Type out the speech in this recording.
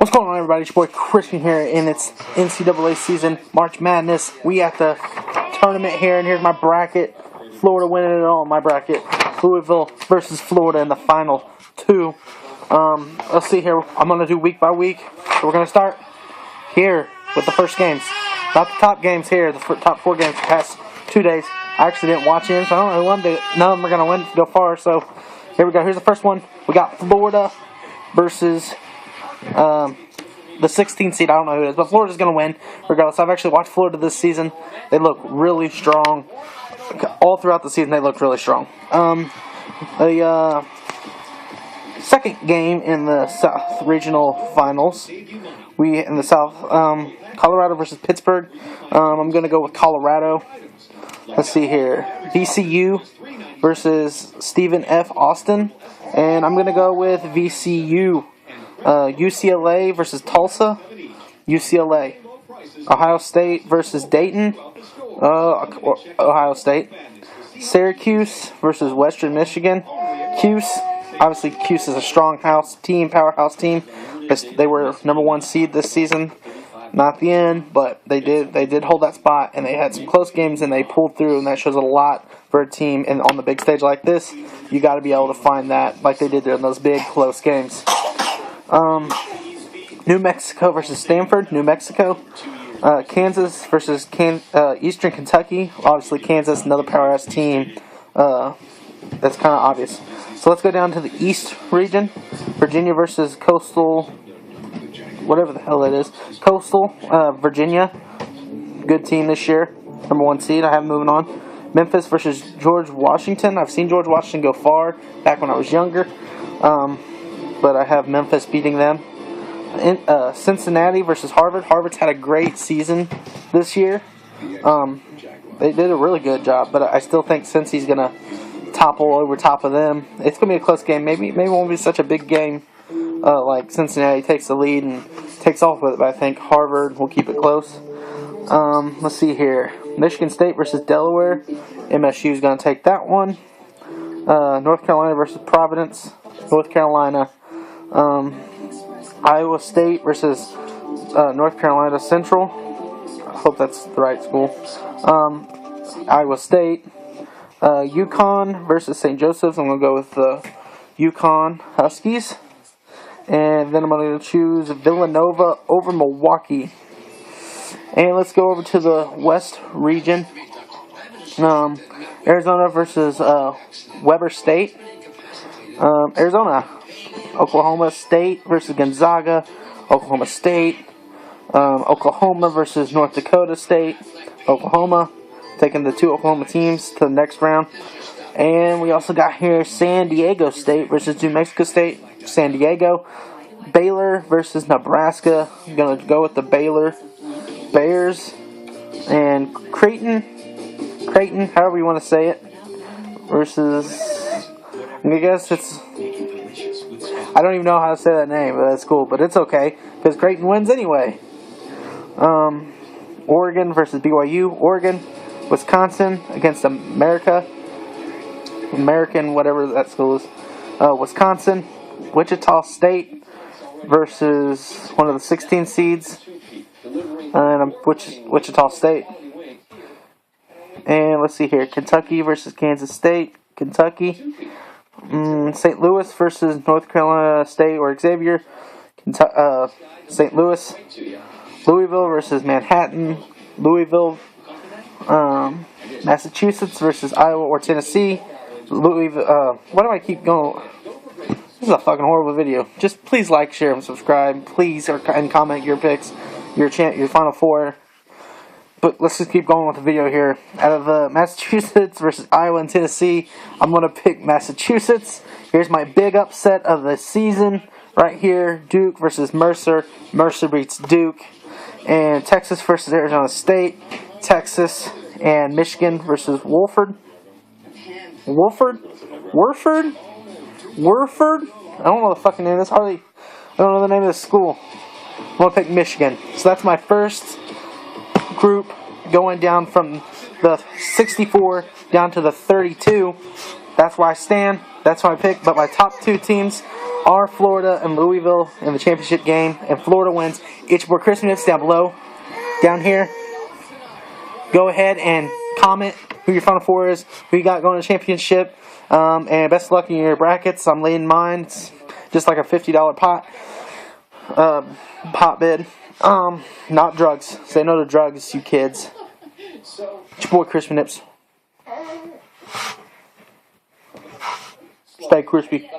What's going on, everybody? It's your boy Christian here, and it's NCAA season, March Madness. We at the tournament here, and here's my bracket. Florida winning it all in my bracket. Louisville versus Florida in the final two. Let's see here. I'm going to do week by week. So we're going to start here with the first games. Not the top games here, the top four games the past 2 days. I actually didn't watch in, so I don't know who none of them are going to win to go far. So here we go. Here's the first one. We got Florida versus the 16th seed. I don't know who it is, but Florida's going to win regardless. I've actually watched Florida this season. They look really strong. All throughout the season, they looked really strong. The second game in the South Regional Finals, in the South, Colorado versus Pittsburgh. I'm going to go with Colorado. Let's see here. VCU versus Stephen F. Austin. And I'm going to go with VCU. UCLA versus Tulsa. UCLA. Ohio State versus Dayton. Ohio State. Syracuse versus Western Michigan. Cuse. Obviously, Cuse is a strong powerhouse team. They were #1 seed this season. Not the end, but they did hold that spot, and they had some close games, and they pulled through, and that shows a lot for a team. And on the big stage like this, you got to be able to find that, like they did in those big close games. New Mexico versus Stanford. New Mexico. Kansas versus Eastern Kentucky. Obviously, Kansas, another powerhouse team. That's kind of obvious. So let's go down to the East region. Virginia versus Coastal. Whatever the hell that is. Coastal, Virginia. Good team this year. #1 seed. I have moving on. Memphis versus George Washington. I've seen George Washington go far back when I was younger. But I have Memphis beating them. Cincinnati versus Harvard. Harvard's had a great season this year. They did a really good job, but I still think Cincy's going to topple over top of them. It's going to be a close game. Maybe it won't be such a big game. Like Cincinnati takes the lead and takes off with it, but I think Harvard will keep it close. Let's see here. Michigan State versus Delaware. MSU's going to take that one. North Carolina versus Providence. North Carolina. Iowa State versus North Carolina Central. I hope that's the right school. Iowa State. UConn versus St. Joseph's. I'm going to go with the UConn Huskies. And then I'm going to choose Villanova over Milwaukee. And let's go over to the West region. Arizona versus Weber State. Arizona. Oklahoma State versus Gonzaga. Oklahoma State. Oklahoma versus North Dakota State. Oklahoma. Taking the two Oklahoma teams to the next round. And we also got here San Diego State versus New Mexico State. San Diego. Baylor versus Nebraska. I'm going to go with the Baylor Bears. And Creighton, however you want to say it, versus, I guess it's, I don't even know how to say that name, but that's cool. But it's okay, because Creighton wins anyway. Oregon versus BYU. Oregon. Wisconsin against American, whatever that school is. Wisconsin. Wichita State versus one of the 16 seeds. And Wichita State. And let's see here. Kentucky versus Kansas State. Kentucky. St. Louis versus North Carolina State or Xavier. St. Louis. Louisville versus Manhattan. Louisville. Massachusetts versus Iowa or Tennessee. Louisville. Why do I keep going? This is a fucking horrible video. Just please like, share, and subscribe. Please, and comment your picks, your Final Four. But let's just keep going with the video here. Out of Massachusetts versus Iowa and Tennessee, I'm going to pick Massachusetts. Here's my big upset of the season right here. Duke versus Mercer. Mercer beats Duke. And Texas versus Arizona State. Texas and Michigan versus Wofford. I don't know the fucking name. I don't know the name of the school. I'm going to pick Michigan. So that's my first group going down from the 64 down to the 32. That's where I stand. That's my pick. But my top two teams are Florida and Louisville in the championship game, and Florida wins, it's your boy Crispy Nips down below, down here. Go ahead and comment who your Final Four is, who you got going to the championship, and best of luck in your brackets. I'm leading mine. It's just like a $50 pot bid. Not drugs. Say no to drugs, you kids. It's your boy Crispy Nips. Stay crispy.